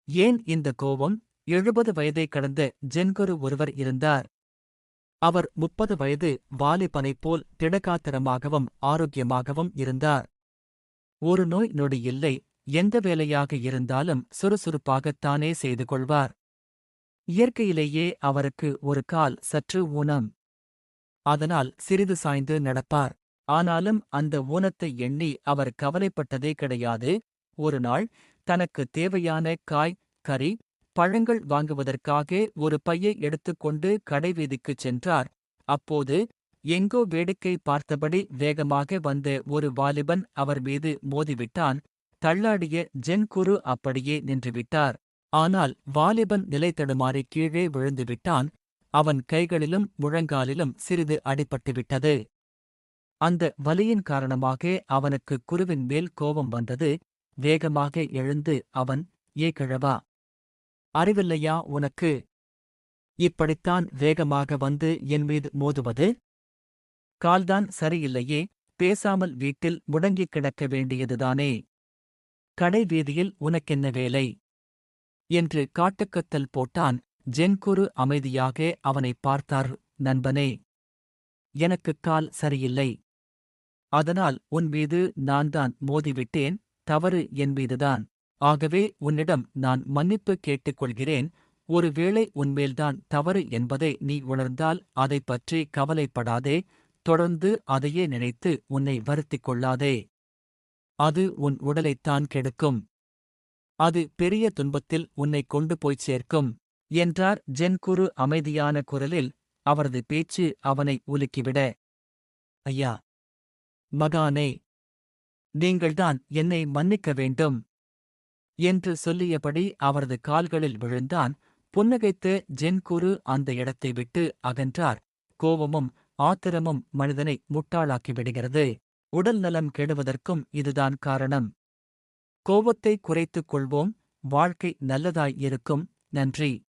ஏன் இந்த கோபம்? 70 வயதை கடந்த ஜென்குரு ஒருவர் இருந்தார். அவர் 30 வயது வாலிபனைப் போல் திடகாத்திரமாகவும் ஆரோக்கியமாகவும் இருந்தார். ஒரு நோய் நொடி இல்லை, எந்த வேலையாக இருந்தாலும் சுறுசுறுப்பாகத்தானே செய்து கொள்வார். இயற்கையிலேயே அவருக்கு ஒரு கால் சற்று ஊனம். அதனால் சிறிது சாய்ந்து நடப்பார். ஆனாலும் அந்த ஊனத்தை எண்ணி அவர் கவலைப்பட்டதே கிடையாது. ஒரு நாள் தனக்கு தேவையான காய், கறி, பழங்கள் வாங்குவதற்காக ஒரு பையை எடுத்துக்கொண்டு கடைவீதிக்குச் சென்றார். அப்போது எங்கோ வேடிக்கை பார்த்தபடி வேகமாக வந்த ஒரு வாலிபன் அவர் மீது மோதிவிட்டான். தள்ளாடிய ஜென்குரு அப்படியே நின்றுவிட்டார். ஆனால் வாலிபன் நிலை தடுமாறி கீழே விழுந்துவிட்டான். அவன் கைகளிலும் முழங்காலிலும் சிறிது அடிபட்டுவிட்டது. அந்த வலியின் காரணமாக அவனுக்கு குருவின் மேல் கோபம் வந்தது. வேகமாக எழுந்து அவன், ஏ கிழவா, அறிவில்லையா உனக்கு? இப்படித்தான் வேகமாக வந்து என் மீது மோதுவது? கால்தான் சரியில்லையே, பேசாமல் வீட்டில் முடங்கிக் கிடக்க வேண்டியதுதானே. கடை வீதியில் உனக்கென்ன வேலை? என்று காட்டுக்கத்தல் போட்டான். ஜென்குரு அமைதியாக அவனைப் பார்த்தார். நண்பனே, எனக்குக் கால் சரியில்லை. அதனால் உன் மீது நான்தான் மோதிவிட்டேன். தவறு என் மீதுதான். ஆகவே உன்னிடம் நான் மன்னிப்பு கேட்டுக்கொள்கிறேன். ஒருவேளை உன்மேல்தான் தவறு என்பதை நீ உணர்ந்தால் அதைப் பற்றி கவலைப்படாதே. தொடர்ந்து அதையே நினைத்து உன்னை வருத்திக் கொள்ளாதே. அது உன் உடலைத்தான் கெடுக்கும். அது பெரிய துன்பத்தில் உன்னைக் கொண்டு போய்ச் சேர்க்கும் என்றார் ஜென்குரு அமைதியான குரலில். அவரது பேச்சு அவனை உலுக்கிவிட, ஐயா, மகானே, நீங்கள்தான் என்னை மன்னிக்க வேண்டும் என்று சொல்லியபடி அவரது கால்களில் விழுந்தான். புன்னகைத்த ஜென்குரு அந்த இடத்தை விட்டு அகன்றார். கோபமும் ஆத்திரமும் மனிதனை முட்டாளாக்கிவிடுகிறது. உடல் நலம் கெடுவதற்கும் இதுதான் காரணம். கோபத்தை குறைத்துக் கொள்வோம். வாழ்க்கை நல்லதாய் இருக்கும். நன்றி.